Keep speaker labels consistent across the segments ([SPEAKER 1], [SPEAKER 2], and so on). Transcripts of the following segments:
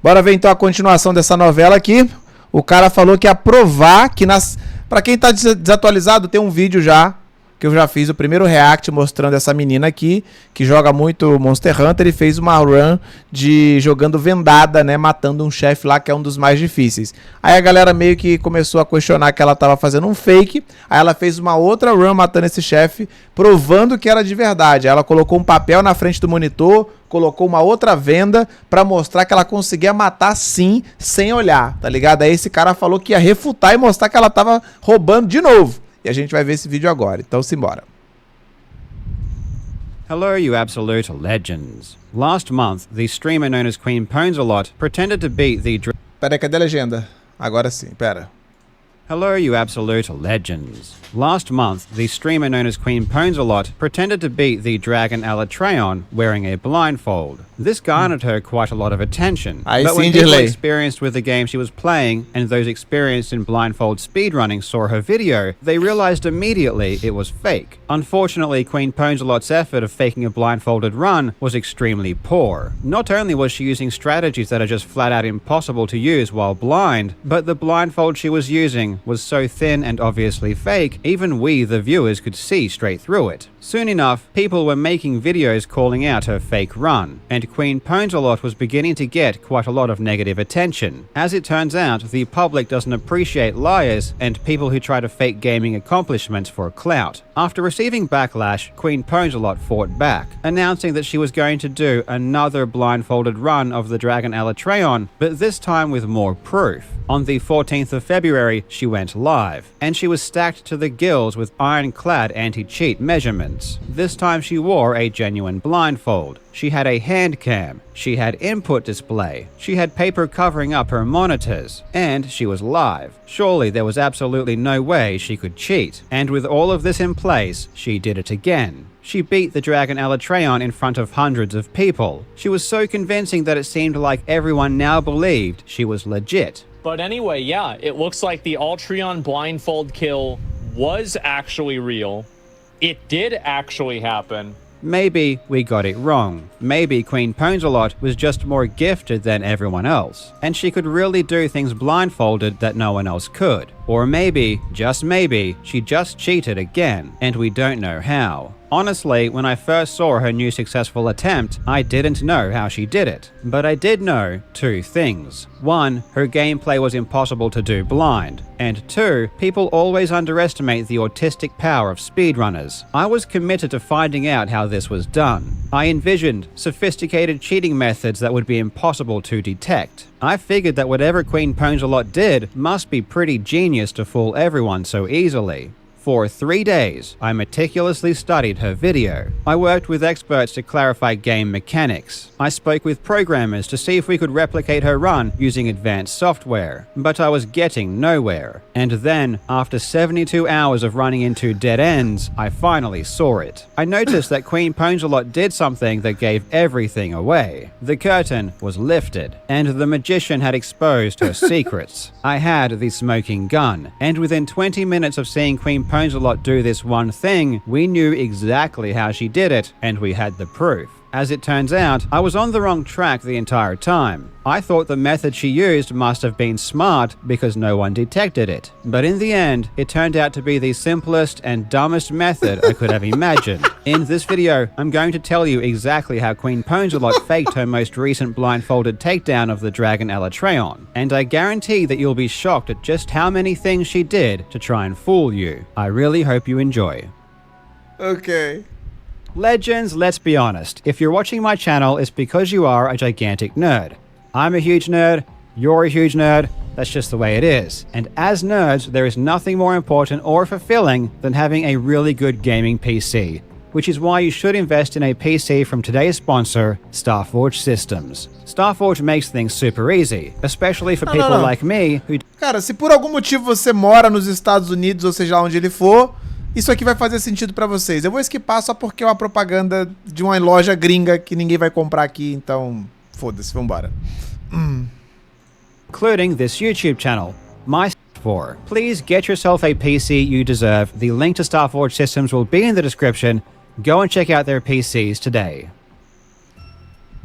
[SPEAKER 1] Bora ver então a continuação dessa novela aqui. O cara falou que ia provar que nas... Pra quem tá desatualizado, tem um vídeo já, que eu já fiz o primeiro react mostrando essa menina aqui, que joga muito Monster Hunter, e fez uma run de jogando vendada, né, matando um chefe lá que é um dos mais difíceis. Aí a galera meio que começou a questionar que ela tava fazendo um fake, aí ela fez uma outra run matando esse chefe, provando que era de verdade. Aí ela colocou um papel na frente do monitor, colocou uma outra venda pra mostrar que ela conseguia matar sim, sem olhar, tá ligado? Aí esse cara falou que ia refutar e mostrar que ela tava roubando de novo. E a gente vai ver esse vídeo agora, então simbora.
[SPEAKER 2] Hello, you absolute legends. Last month, the streamer known as Queen Ponsalot pretended to beat the...
[SPEAKER 1] Pera aí, cadê a legenda? Agora sim, pera.
[SPEAKER 2] Hello, you absolute legends. Last month, the streamer known as Queen Ponsalot pretended to beat the dragon Alatreon wearing a blindfold. This garnered her quite a lot of attention. But when people experienced with the game she was playing and those experienced in blindfold speedrunning saw her video, they realized immediately it was fake. Unfortunately, Queen Ponsalot's effort of faking a blindfolded run was extremely poor. Not only was she using strategies that are just flat out impossible to use while blind, but the blindfold she was using was so thin and obviously fake, even we, the viewers, could see straight through it. Soon enough, people were making videos calling out her fake run, and Queen Ponsalot was beginning to get quite a lot of negative attention. As it turns out, the public doesn't appreciate liars and people who try to fake gaming accomplishments for clout. After receiving backlash, Queen Ponsalot fought back, announcing that she was going to do another blindfolded run of the dragon Alatreon, but this time with more proof. On the 14th of February, she went live, and she was stacked to the gills with ironclad anti-cheat measurements. This time she wore a genuine blindfold. She had a hand cam, she had input display, she had paper covering up her monitors, and she was live. Surely there was absolutely no way she could cheat. And with all of this in place, she did it again. She beat the dragon Alatreon in front of hundreds of people. She was so convincing that it seemed like everyone now believed she was legit.
[SPEAKER 3] But anyway, yeah, it looks like the Alatreon blindfold kill was actually real. It did actually happen.
[SPEAKER 2] Maybe we got it wrong. Maybe Queen Ponsalot was just more gifted than everyone else, and she could really do things blindfolded that no one else could. Or maybe, just maybe, she just cheated again, and we don't know how. Honestly, when I first saw her new successful attempt, I didn't know how she did it. But I did know two things. One, her gameplay was impossible to do blind. And two, people always underestimate the autistic power of speedrunners. I was committed to finding out how this was done. I envisioned sophisticated cheating methods that would be impossible to detect. I figured that whatever Queen Ponsalot did must be pretty genius to fool everyone so easily. For 3 days, I meticulously studied her video. I worked with experts to clarify game mechanics. I spoke with programmers to see if we could replicate her run using advanced software, but I was getting nowhere. And then, after 72 hours of running into dead ends, I finally saw it. I noticed that Queen Ponsalot did something that gave everything away. The curtain was lifted, and the magician had exposed her secrets. I had the smoking gun, and within 20 minutes of seeing Queen Ponsalot do this one thing, we knew exactly how she did it, and we had the proof. As it turns out, I was on the wrong track the entire time. I thought the method she used must have been smart because no one detected it. But in the end, it turned out to be the simplest and dumbest method I could have imagined. In this video, I'm going to tell you exactly how Queen Ponsalot faked her most recent blindfolded takedown of the dragon Alatreon. And I guarantee that you'll be shocked at just how many things she did to try and fool you. I really hope you enjoy.
[SPEAKER 1] Okay.
[SPEAKER 2] Legends, let's be honest. If you're watching my channel, it's because you are a gigantic nerd. I'm a huge nerd, you're a huge nerd, that's just the way it is. And as nerds, there is nothing more important or fulfilling than having a really good gaming PC, which is why you should invest in a PC from today's sponsor, Starforge Systems. Starforge makes things super easy, especially for people like me who...
[SPEAKER 1] Cara, se por algum motivo você mora nos Estados Unidos, ou seja, onde ele for, isso aqui vai fazer sentido pra vocês. Eu vou esquipar só porque é uma propaganda de uma loja gringa que ninguém vai comprar aqui, então foda-se, vambora.
[SPEAKER 2] Including this YouTube channel, my4. Please get yourself a PC you deserve. The link to Starforge Systems will be in the description. Go and check out their PCs today.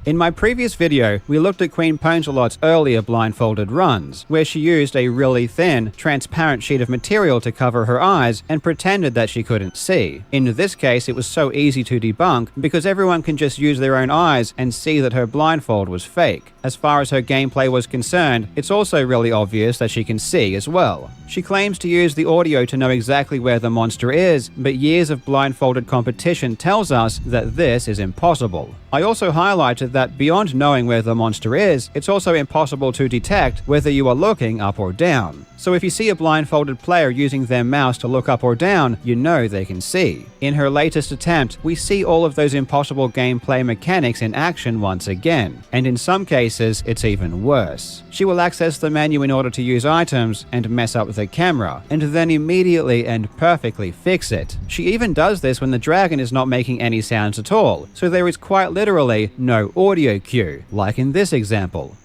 [SPEAKER 2] In my previous video, we looked at Queen Pongelot's earlier blindfolded runs, where she used a really thin, transparent sheet of material to cover her eyes and pretended that she couldn't see. In this case, it was so easy to debunk because everyone can just use their own eyes and see that her blindfold was fake. As far as her gameplay was concerned, it's also really obvious that she can see as well. She claims to use the audio to know exactly where the monster is, but years of blindfolded competition tells us that this is impossible. I also highlighted that beyond knowing where the monster is, it's also impossible to detect whether you are looking up or down. So if you see a blindfolded player using their mouse to look up or down, you know they can see. In her latest attempt, we see all of those impossible gameplay mechanics in action once again, and in some cases, it's even worse. She will access the menu in order to use items and mess up the camera, and then immediately and perfectly fix it. She even does this when the dragon is not making any sounds at all, so there is quite literally no audio cue, like in this example.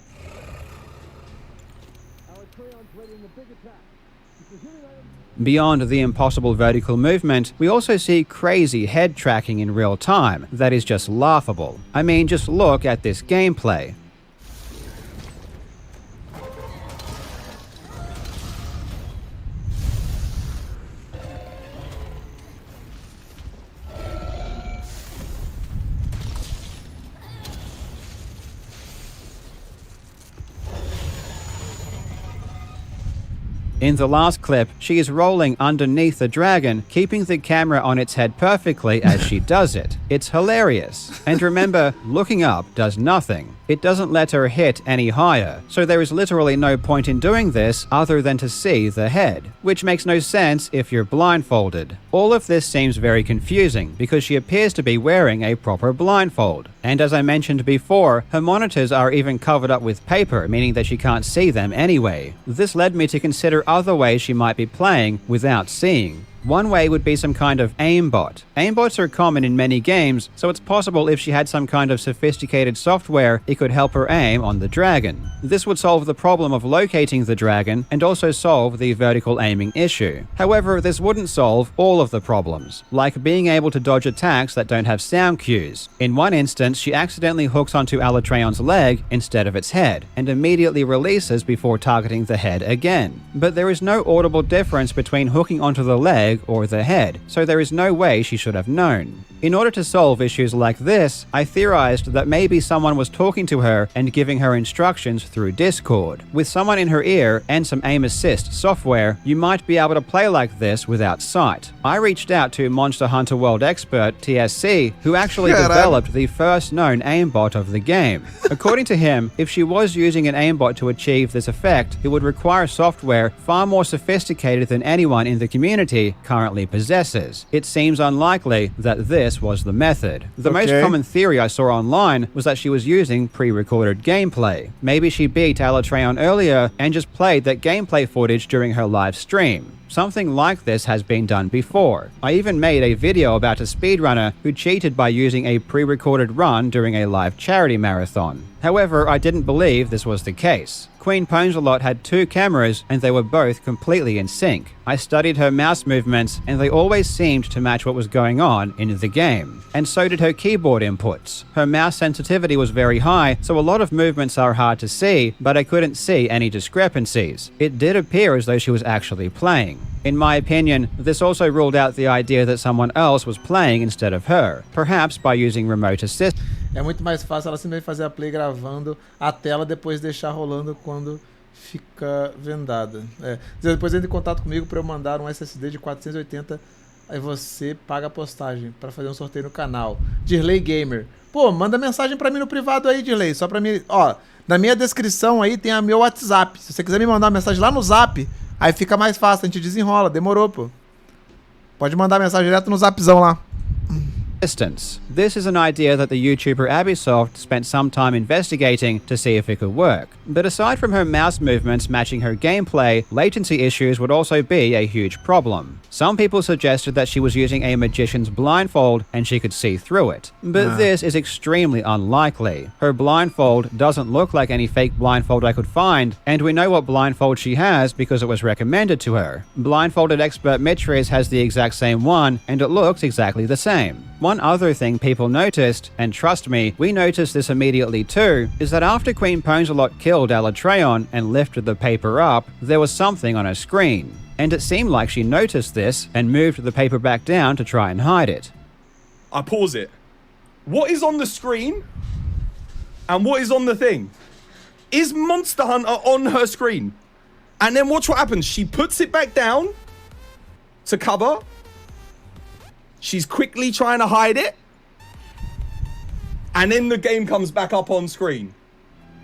[SPEAKER 2] Beyond the impossible vertical movement, we also see crazy head tracking in real time that is just laughable. I mean, just look at this gameplay. In the last clip, she is rolling underneath the dragon, keeping the camera on its head perfectly as she does it. It's hilarious. And remember, looking up does nothing. It doesn't let her hit any higher, so there is literally no point in doing this other than to see the head, which makes no sense if you're blindfolded. All of this seems very confusing because she appears to be wearing a proper blindfold. And as I mentioned before, her monitors are even covered up with paper, meaning that she can't see them anyway. This led me to consider other ways she might be playing without seeing. One way would be some kind of aimbot. Aimbots are common in many games, so it's possible if she had some kind of sophisticated software, it could help her aim on the dragon. This would solve the problem of locating the dragon and also solve the vertical aiming issue. However, this wouldn't solve all of the problems, like being able to dodge attacks that don't have sound cues. In one instance, she accidentally hooks onto Alatreon's leg instead of its head, and immediately releases before targeting the head again. But there is no audible difference between hooking onto the leg or the head, so there is no way she should have known. In order to solve issues like this, I theorized that maybe someone was talking to her and giving her instructions through Discord. With someone in her ear and some aim assist software, you might be able to play like this without sight. I reached out to Monster Hunter World expert TSC, who actually developed the first known aimbot of the game. According to him, if she was using an aimbot to achieve this effect, it would require software far more sophisticated than anyone in the community currently possesses. It seems unlikely that this was the method. The most common theory I saw online was that she was using pre-recorded gameplay. Maybe she beat Alatreon earlier and just played that gameplay footage during her live stream. Something like this has been done before. I even made a video about a speedrunner who cheated by using a pre-recorded run during a live charity marathon. However, I didn't believe this was the case. Queen Pongelot had two cameras and they were both completely in sync. I studied her mouse movements and they always seemed to match what was going on in the game. And so did her keyboard inputs. Her mouse sensitivity was very high, so a lot of movements are hard to see, but I couldn't see any discrepancies. It did appear as though she was actually playing. In my opinion, this also ruled out the idea that someone else was playing instead of her, perhaps by using remote assist.
[SPEAKER 1] É muito mais fácil ela simplesmente fazer a play gravando a tela, depois deixar rolando quando fica vendada. Depois entre em contato comigo para eu mandar um SSD de 480, aí você paga a postagem para fazer um sorteio no canal. Dirley Gamer. Pô, manda mensagem para mim no privado aí, Dirley, só para mim, ó, na minha descrição aí tem o meu WhatsApp. Se você quiser me mandar uma mensagem lá no Zap, aí fica mais fácil, a gente desenrola, demorou, pô. Pode mandar mensagem direto no Zapzão lá.
[SPEAKER 2] This is an idea that the YouTuber Abisoft spent some time investigating to see if it could work. But aside from her mouse movements matching her gameplay, latency issues would also be a huge problem. Some people suggested that she was using a magician's blindfold and she could see through it. But this is extremely unlikely. Her blindfold doesn't look like any fake blindfold I could find, and we know what blindfold she has because it was recommended to her. Blindfolded expert Mitris has the exact same one, and it looks exactly the same. One other thing people noticed, and trust me, we noticed this immediately too, is that after Queen Ponsalot killed Alatreon and lifted the paper up, there was something on her screen. And it seemed like she noticed this and moved the paper back down to try and hide it.
[SPEAKER 4] I pause it. What is on the screen? And what is on the thing? Is Monster Hunter on her screen? And then watch what happens. She puts it back down to cover. She's quickly trying to hide it. And then the game comes back up on screen.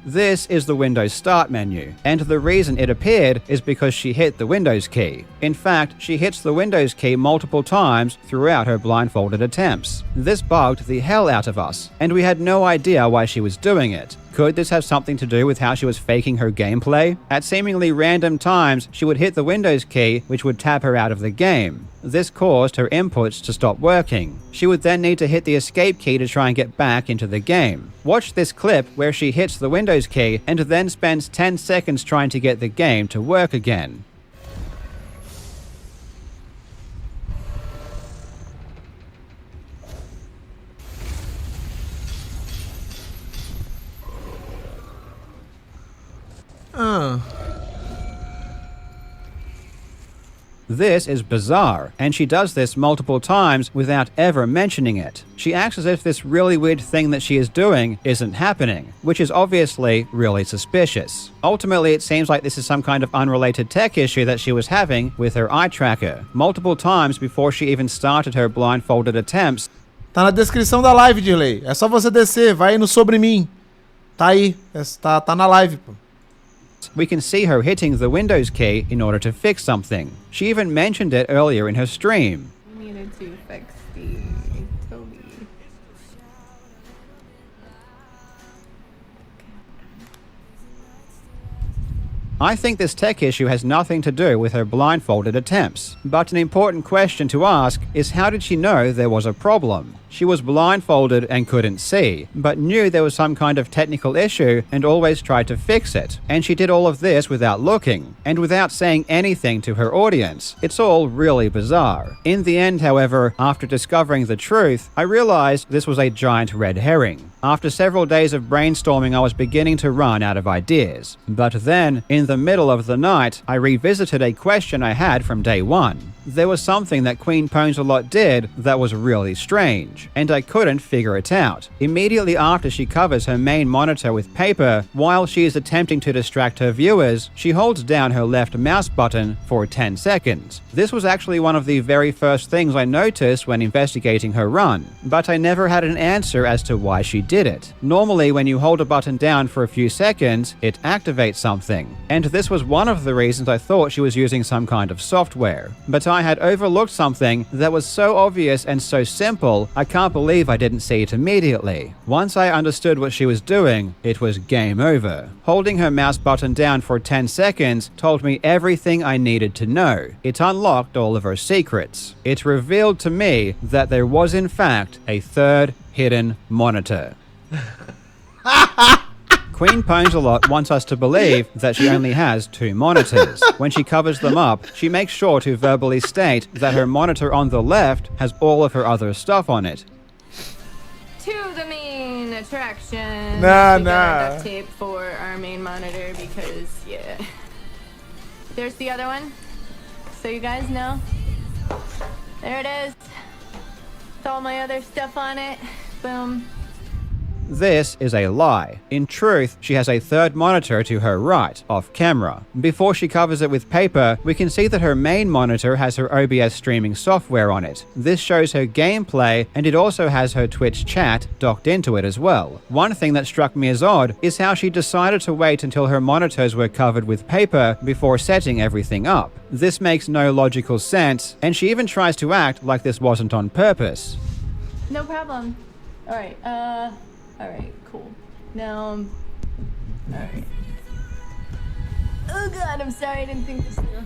[SPEAKER 2] This is the Windows Start menu, and the reason it appeared is because she hit the Windows key. In fact, she hits the Windows key multiple times throughout her blindfolded attempts. This bugged the hell out of us, and we had no idea why she was doing it. Could this have something to do with how she was faking her gameplay? At seemingly random times, she would hit the Windows key, which would tap her out of the game. This caused her inputs to stop working. She would then need to hit the escape key to try and get back into the game. Watch this clip where she hits the Windows key and then spends 10 seconds trying to get the game to work again. This is bizarre, and she does this multiple times without ever mentioning it. She acts as if this really weird thing that she is doing isn't happening, which is obviously really suspicious. Ultimately, it seems like this is some kind of unrelated tech issue that she was having with her eye tracker, multiple times before she even started her blindfolded attempts.
[SPEAKER 1] Tá na descrição da live, Dirley. É só você descer, vai aí no Sobre Mim. Tá aí, tá na live, pô.
[SPEAKER 2] We can see her hitting the Windows key in order to fix something. She even mentioned it earlier in her stream.
[SPEAKER 5] We needed to fix the Toby.
[SPEAKER 2] I think this tech issue has nothing to do with her blindfolded attempts, but an important question to ask is how did she know there was a problem? She was blindfolded and couldn't see, but knew there was some kind of technical issue and always tried to fix it. And she did all of this without looking, and without saying anything to her audience. It's all really bizarre. In the end, however, after discovering the truth, I realized this was a giant red herring. After several days of brainstorming, I was beginning to run out of ideas. But then, in the middle of the night, I revisited a question I had from day one. There was something that Queen Ponsalot did that was really strange, and I couldn't figure it out. Immediately after she covers her main monitor with paper, while she is attempting to distract her viewers, she holds down her left mouse button for 10 seconds. This was actually one of the very first things I noticed when investigating her run, but I never had an answer as to why she did it. Normally, when you hold a button down for a few seconds, it activates something, and this was one of the reasons I thought she was using some kind of software. But I had overlooked something that was so obvious and so simple, I can't believe I didn't see it immediately. Once I understood what she was doing, it was game over. Holding her mouse button down for 10 seconds told me everything I needed to know. It unlocked all of her secrets. It revealed to me that there was in fact a third hidden monitor. Queen Ponsalot wants us to believe that she only has 2 monitors. When she covers them up, she makes sure to verbally state that her monitor on the left has all of her other stuff on it.
[SPEAKER 5] To the main attraction.
[SPEAKER 1] Nah,
[SPEAKER 5] We got
[SPEAKER 1] nah.
[SPEAKER 5] our duct tape for our main monitor because, yeah. There's the other one. So you guys know. There it is. With all my other stuff on it. Boom.
[SPEAKER 2] This is a lie. In truth, she has a third monitor to her right, off camera. Before she covers it with paper, we can see that her main monitor has her OBS streaming software on it. This shows her gameplay, and it also has her Twitch chat docked into it as well. One thing that struck me as odd is how she decided to wait until her monitors were covered with paper before setting everything up. This makes no logical sense, and she even tries to act like this wasn't on purpose.
[SPEAKER 5] No problem. Alright, alright, cool. Now, alright. Oh god, I'm sorry, I didn't think this through.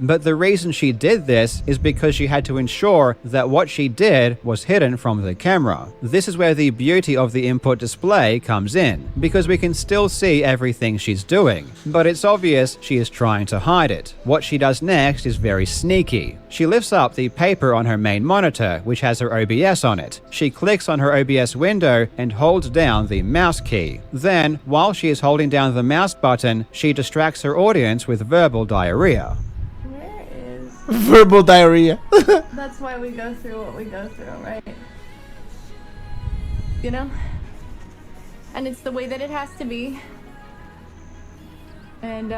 [SPEAKER 2] But the reason she did this is because she had to ensure that what she did was hidden from the camera. This is where the beauty of the input display comes in, because we can still see everything she's doing, but it's obvious she is trying to hide it. What she does next is very sneaky. She lifts up the paper on her main monitor, which has her OBS on it. She clicks on her OBS window and holds down the mouse key. Then, while she is holding down the mouse button, she distracts her audience with verbal diarrhea.
[SPEAKER 5] Where is...
[SPEAKER 1] Verbal diarrhea.
[SPEAKER 5] That's why we go through what we go through, right? You know? And it's the way that it has to be. And,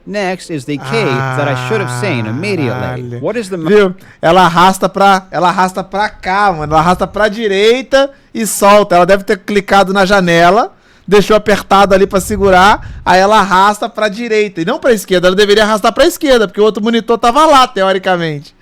[SPEAKER 2] Next is the key that I should have seen immediately. What is the...
[SPEAKER 1] Viu? Ela arrasta pra cá, mano. Ela arrasta pra direita e solta. Ela deve ter clicado na janela, deixou apertado ali pra segurar, aí ela arrasta pra direita e não pra esquerda. Ela deveria arrastar pra esquerda, porque o outro monitor tava lá, teoricamente.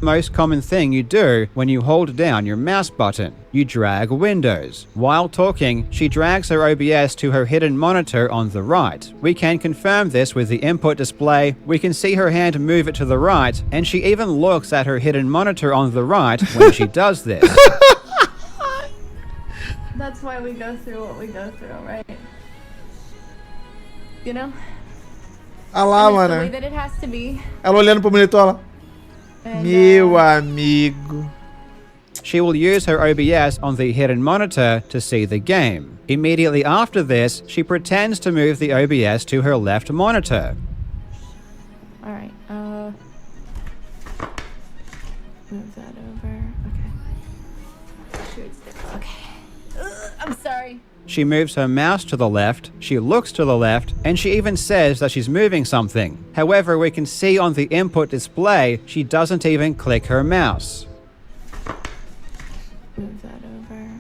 [SPEAKER 2] Most common thing you do when you hold down your mouse button. You drag windows. While talking, she drags her OBS to her hidden monitor on the right. We can confirm this with the input display. We can see her hand move it to the right, and she even looks at her hidden monitor on the right when she does this.
[SPEAKER 5] that's why we go through what we go through, right? You know?
[SPEAKER 1] Ah lá,
[SPEAKER 5] And it's the
[SPEAKER 1] mano.
[SPEAKER 5] way that it has to be.
[SPEAKER 1] Ela olhando pro monitor lá.
[SPEAKER 5] And,
[SPEAKER 1] Meu amigo.
[SPEAKER 2] She will use her OBS on the hidden monitor to see the game. Immediately after this, she pretends to move the OBS to her left monitor.
[SPEAKER 5] Alright, move that over. Okay. Shoot. Okay. I'm sorry.
[SPEAKER 2] She moves her mouse to the left, she looks to the left, and she even says that she's moving something. However, we can see on the input display, she doesn't even click her mouse.
[SPEAKER 5] Move that over.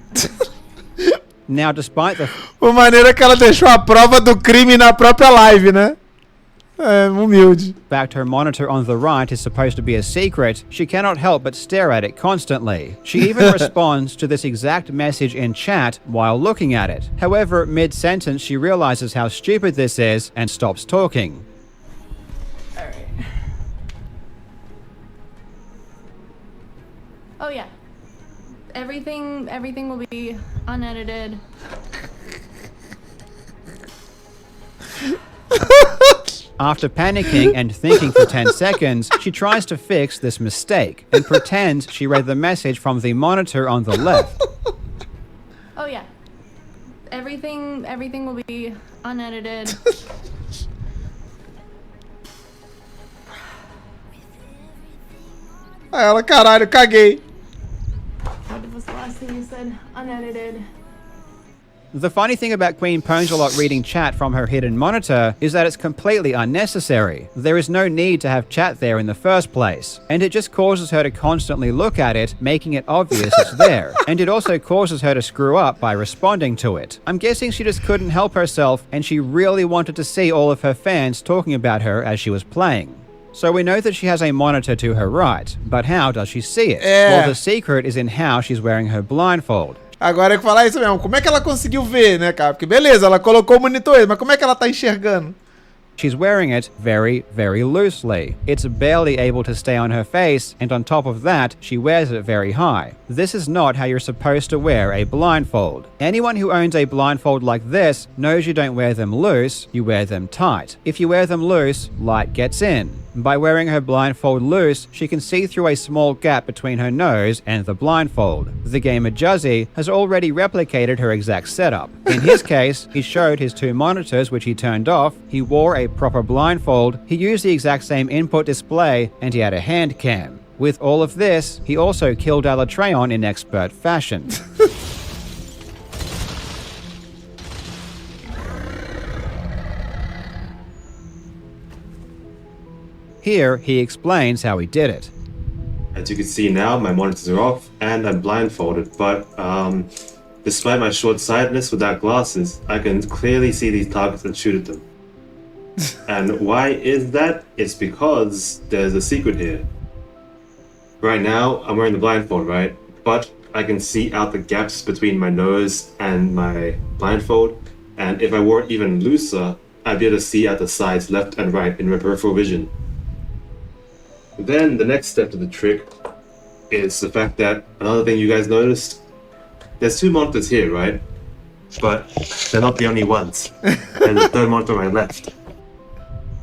[SPEAKER 5] Okay.
[SPEAKER 2] Now, despite the
[SPEAKER 1] A maneira que ela deixou a prova do crime na própria live, né? É, humilde.
[SPEAKER 2] fact her monitor on the right is supposed to be a secret, she cannot help but stare at it constantly. She even responds to this exact message in chat while looking at it. However, mid-sentence she realizes how stupid this is and stops talking.
[SPEAKER 5] Alright. Oh yeah. Everything will be unedited.
[SPEAKER 2] After panicking and thinking for 10 seconds, she tries to fix this mistake and pretends she read the message from the monitor on the left.
[SPEAKER 5] Oh yeah. Everything will be unedited.
[SPEAKER 1] Aí ela, caralho, caguei.
[SPEAKER 5] What was the last thing you said? Unedited.
[SPEAKER 2] The funny thing about Queen Pongelot reading chat from her hidden monitor is that it's completely unnecessary. There is no need to have chat there in the first place, and it just causes her to constantly look at it, making it obvious it's there. And it also causes her to screw up by responding to it. I'm guessing she just couldn't help herself, and she really wanted to see all of her fans talking about her as she was playing. So we know that she has a monitor to her right, but how does she see it? Well, the secret is in how she's wearing her blindfold.
[SPEAKER 1] Agora é que falar isso mesmo. Como é que ela conseguiu ver, né, cara? Porque beleza, ela colocou o monitor, mas como é que ela tá enxergando?
[SPEAKER 2] She's wearing it very, very loosely. It's barely able to stay on her face, and on top of that, she wears it very high. This is not how you're supposed to wear a blindfold. Anyone who owns a blindfold like this knows you don't wear them loose, you wear them tight. If you wear them loose, light gets in. By wearing her blindfold loose, she can see through a small gap between her nose and the blindfold. The gamer Juzzy has already replicated her exact setup. In his case, he showed his two monitors which he turned off, he wore a proper blindfold, he used the exact same input display, and he had a hand cam. With all of this, he also killed Alatreon in expert fashion. Here, he explains how he did it.
[SPEAKER 6] As you can see now, my monitors are off and I'm blindfolded, but despite my short-sightedness without glasses, I can clearly see these targets and shoot at them. And why is that? It's because there's a secret here. Right now, I'm wearing the blindfold, right? But I can see out the gaps between my nose and my blindfold, and if I wore it even looser, I'd be able to see out the sides, left and right, in my peripheral vision. Then the next step to the trick is the fact that another thing you guys noticed, there's 2 monitors here, right? But they're not the only ones. And the third monitor on my left.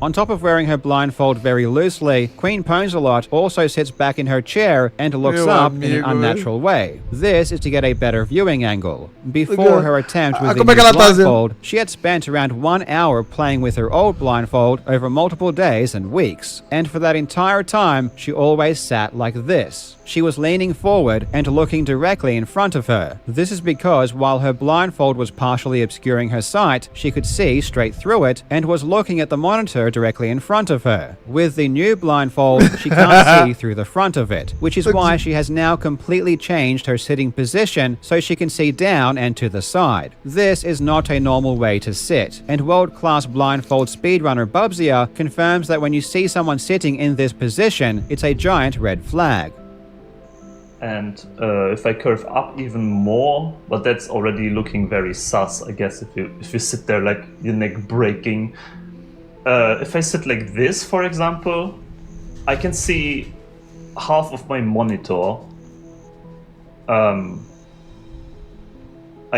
[SPEAKER 2] On top of wearing her blindfold very loosely, Queen Pwnsalot also sits back in her chair and looks up in an unnatural way. This is to get a better viewing angle. Before her attempt with the new blindfold, she had spent around 1 hour playing with her old blindfold over multiple days and weeks. And for that entire time, she always sat like this. She was leaning forward and looking directly in front of her. This is because while her blindfold was partially obscuring her sight, she could see straight through it and was looking at the monitor directly in front of her. With the new blindfold, she can't see through the front of it, which is why she has now completely changed her sitting position so she can see down and to the side. This is not a normal way to sit, and world-class blindfold speedrunner Bubsia confirms that when you see someone sitting in this position, it's a giant red flag.
[SPEAKER 7] And if I curve up even more, but that's already looking very sus, I guess, if you sit there like your neck breaking. If I sit like this, for example, I can see half of my monitor. I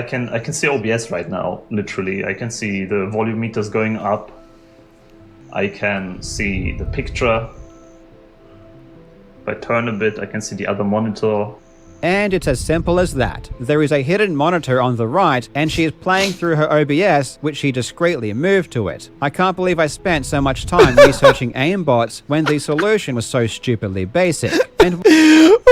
[SPEAKER 7] can see OBS right now, literally. I can see the volume meters going up. I can see the picture. If I turn a bit, I can see the other monitor.
[SPEAKER 2] And it's as simple as that. There is a hidden monitor on the right, and she is playing through her OBS, which she discreetly moved to it. I can't believe I spent so much time researching aimbots when the solution was so stupidly basic. And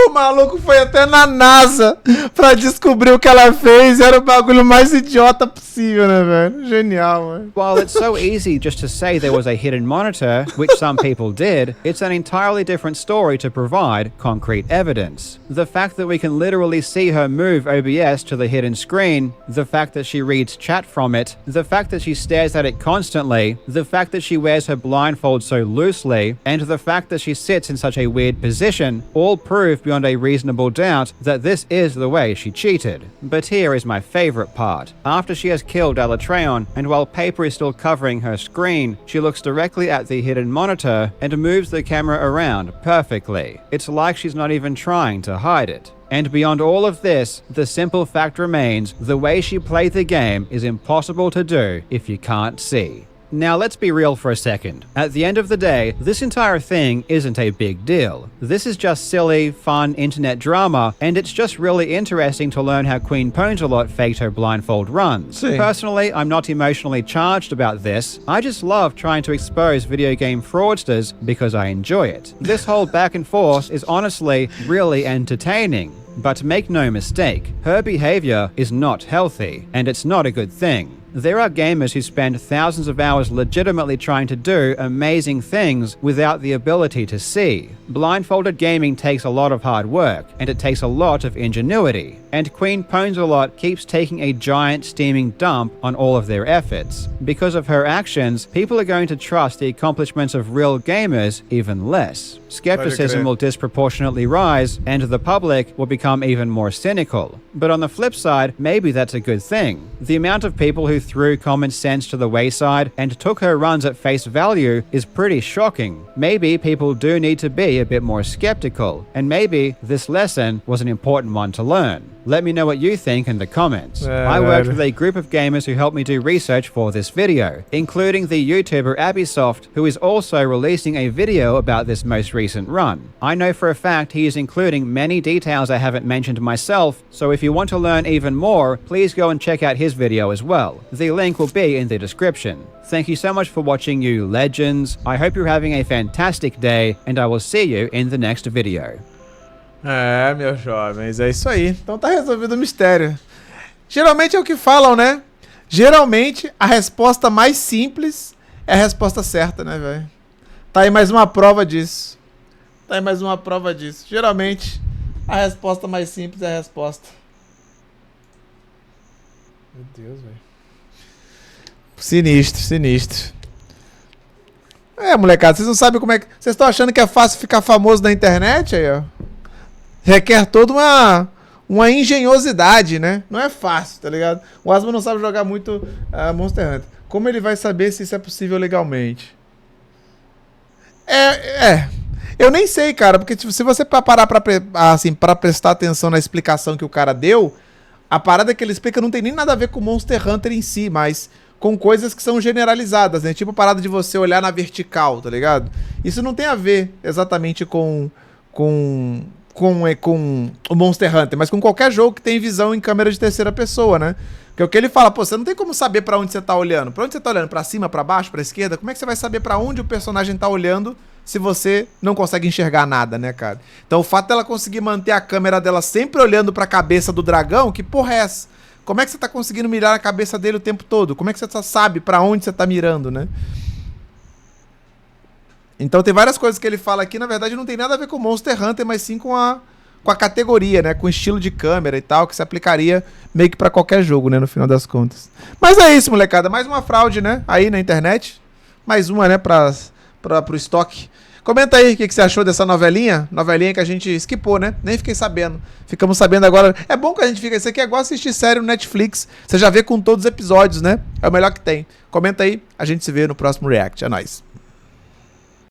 [SPEAKER 1] O maluco foi até na NASA pra descobrir o que ela fez. Era o bagulho mais idiota possível, né, velho? Genial, mano.
[SPEAKER 2] while it's so easy just to say there was a hidden monitor, which some people did, it's an entirely different story to provide concrete evidence. The fact that we can literally see her move OBS to the hidden screen, the fact that she reads chat from it, the fact that she stares at it constantly, the fact that she wears her blindfold so loosely, and the fact that she sits in such a weird position, all prove beyond a reasonable doubt that this is the way she cheated. But here is my favorite part. After she has killed Alatreon, and while paper is still covering her screen, she looks directly at the hidden monitor and moves the camera around perfectly. It's like she's not even trying to hide it. And beyond all of this, the simple fact remains, the way she played the game is impossible to do if you can't see. Now let's be real for a second. At the end of the day, this entire thing isn't a big deal. This is just silly, fun internet drama, and it's just really interesting to learn how Queen Pwnsalot faked her blindfold runs. Personally, I'm not emotionally charged about this. I just love trying to expose video game fraudsters because I enjoy it. This whole back and forth is honestly really entertaining. But make no mistake, her behavior is not healthy, and it's not a good thing. There are gamers who spend thousands of hours legitimately trying to do amazing things without the ability to see. Blindfolded gaming takes a lot of hard work, and it takes a lot of ingenuity. And Queen Pwnsalot keeps taking a giant steaming dump on all of their efforts. Because of her actions, people are going to trust the accomplishments of real gamers even less. Skepticism will disproportionately rise, and the public will become even more cynical. But on the flip side, maybe that's a good thing. The amount of people who threw common sense to the wayside and took her runs at face value is pretty shocking. Maybe people do need to be a bit more skeptical, and maybe this lesson was an important one to learn. Let me know what you think in the comments. I worked with a group of gamers who helped me do research for this video, including the YouTuber Abisoft, who is also releasing a video about this most recent run. I know for a fact he is including many details I haven't mentioned myself, so if you want to learn even more, please go and check out his video as well. The link will be in the description. Thank you so much for watching, you legends. I hope you're having a fantastic day, and I will see you in the next video.
[SPEAKER 1] É, meus jovens, é isso aí. Então tá resolvido o mistério. Geralmente é o que falam, né? Geralmente a resposta mais simples é a resposta certa, né, velho? Tá aí mais uma prova disso. Tá aí mais uma prova disso. Geralmente a resposta mais simples é a resposta. Meu Deus, velho. Sinistro, sinistro. É, molecada, vocês não sabem como é que... Vocês estão achando que é fácil ficar famoso na internet aí, ó? Requer todo uma engenhosidade, né? Não é fácil, tá ligado? O Asma não sabe jogar muito Monster Hunter. Como ele vai saber se isso é possível legalmente? Eu nem sei, cara, porque tipo, se você parar pra prestar atenção na explicação que o cara deu, a parada que ele explica não tem nem nada a ver com o Monster Hunter em si, mas com coisas que são generalizadas, né? Tipo a parada de você olhar na vertical, tá ligado? Isso não tem a ver exatamente com o Monster Hunter, mas com qualquer jogo que tem visão em câmera de terceira pessoa, né? Porque o que ele fala, pô, você não tem como saber pra onde você tá olhando. Pra onde você tá olhando? Pra cima, pra baixo, pra esquerda? Como é que você vai saber pra onde o personagem tá olhando se você não consegue enxergar nada, né, cara? Então o fato dela conseguir manter a câmera dela sempre olhando pra cabeça do dragão, que porra é essa? Como é que você tá conseguindo mirar a cabeça dele o tempo todo? Como é que você sabe pra onde você tá mirando, né? Então tem várias coisas que ele fala aqui, na verdade não tem nada a ver com Monster Hunter, mas sim com a categoria, né? Com o estilo de câmera e tal, que se aplicaria meio que pra qualquer jogo, né? No final das contas. Mas é isso, molecada. Mais uma fraude, né? Aí na internet. Mais uma, né? Pro estoque. Comenta aí o que você achou dessa novelinha. Novelinha que a gente skipou, né? Nem fiquei sabendo. Ficamos sabendo agora. É bom que a gente fica... Isso aqui é igual assistir série no Netflix. Você já vê com todos os episódios, né? É o melhor que tem. Comenta aí. A gente se vê no próximo React. É nóis.